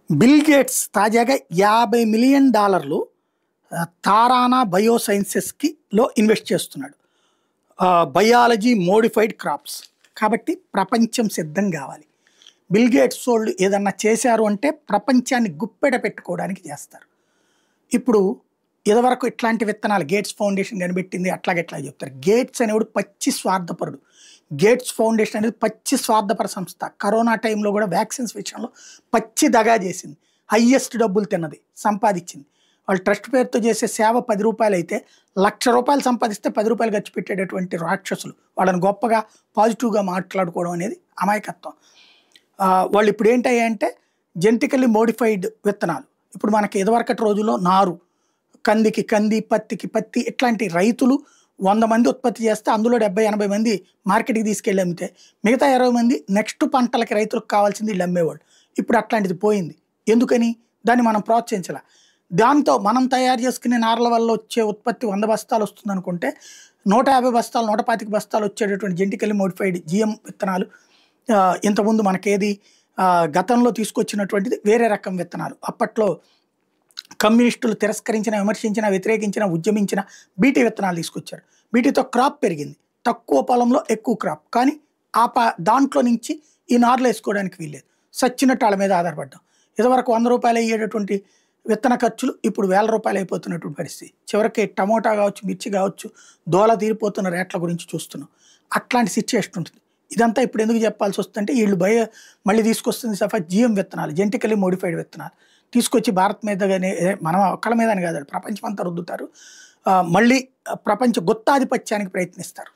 Bill gates తాజాగా $50 million tarana బయోసైన్సెస్లో invest చేస్తున్నాడు. Biology modified crops కాబట్టి ప్రపంచం సిద్ధం కావాలి. బిల్ గేట్స్ వాళ్ళు ఏదన్నా చేశారు అంటే ప్రపంచాన్ని గుప్పెట పెట్టుకోవడానికి చేస్తారు. ఇప్పుడు ఇదివరకు ఇట్లాంటి విత్తనాలు గేట్స్ ఫౌండేషన్ కనిపెట్టింది అట్లాగెట్లా చెప్తారు. గేట్స్ అనేవాడు పచ్చి స్వార్థపరుడు. గేట్స్ ఫౌండేషన్ అనేది పచ్చి స్వార్థపర సంస్థ. కరోనా టైంలో కూడా వ్యాక్సిన్స్ విషయంలో పచ్చి దగా చేసింది. హయ్యెస్ట్ డబ్బులు తిన్నది, సంపాదించింది. వాళ్ళు ట్రస్ట్ పేరుతో చేసే సేవ ₹10 అయితే ₹1,00,000 సంపాదిస్తే ₹10 ఖర్చు పెట్టేటటువంటి రాక్షసులు. వాళ్ళని గొప్పగా పాజిటివ్గా మాట్లాడుకోవడం అనేది అమాయకత్వం. వాళ్ళు ఇప్పుడు ఏంటంటే జెనెటికల్లీ మోడిఫైడ్ విత్తనాలు. ఇప్పుడు మనకి ఇదివరకటి రోజుల్లో నారు, కందికి కంది, పత్తికి పత్తి, ఇట్లాంటి రైతులు 100 మంది ఉత్పత్తి చేస్తే అందులో 70-80 మంది మార్కెట్కి తీసుకెళ్ళి అమ్మితే మిగతా 20 మంది నెక్స్ట్ పంటలకి రైతులకు కావాల్సింది వీళ్ళు అమ్మేవాళ్ళు. ఇప్పుడు అట్లాంటిది పోయింది. ఎందుకని? దాన్ని మనం ప్రోత్సహించాల. దాంతో మనం తయారు చేసుకునే నార్ల వల్ల వచ్చే ఉత్పత్తి 100 బస్తాలు వస్తుంది అనుకుంటే 150 బస్తాలు 125 బస్తాలు వచ్చేటటువంటి జెనెటికల్లీ మోడిఫైడ్ జిఎం విత్తనాలు. ఇంతకుముందు మనకేది గతంలో తీసుకొచ్చినటువంటిది వేరే రకం విత్తనాలు. అప్పట్లో కమ్యూనిస్టులు తిరస్కరించిన, విమర్శించిన, వ్యతిరేకించిన, ఉద్యమించిన బీటీ విత్తనాలు తీసుకొచ్చారు. బీటీతో క్రాప్ పెరిగింది, తక్కువ పొలంలో ఎక్కువ క్రాప్. కానీ దాంట్లో నుంచి ఈ నార్లు వేసుకోవడానికి వీల్లేదు. సచ్చినట్టు వాళ్ళ మీద ఆధారపడ్డాం. ఇదివరకు ₹100 అయ్యేటటువంటి విత్తన ఖర్చులు ఇప్పుడు ₹1,000 అయిపోతున్నటువంటి పరిస్థితి. చివరికి టమోటా కావచ్చు, మిర్చి కావచ్చు, దోల తీరిపోతున్న రేట్ల గురించి చూస్తున్నాం. అట్లాంటి సిచ్యువేషన్ ఉంటుంది. ఇదంతా ఇప్పుడు ఎందుకు చెప్పాల్సి వస్తుందంటే వీళ్ళు మళ్ళీ తీసుకొస్తుంది సఫా జిఎం విత్తనాలు, జెనెటికల్లీ మోడిఫైడ్ విత్తనాలు తీసుకొచ్చి భారత్ మీదగానే, మనం ఒక్కళ్ళ మీద కాదు ప్రపంచం అంతా రుద్దుతారు. మళ్ళీ ప్రపంచ గుత్తాధిపత్యానికి ప్రయత్నిస్తారు.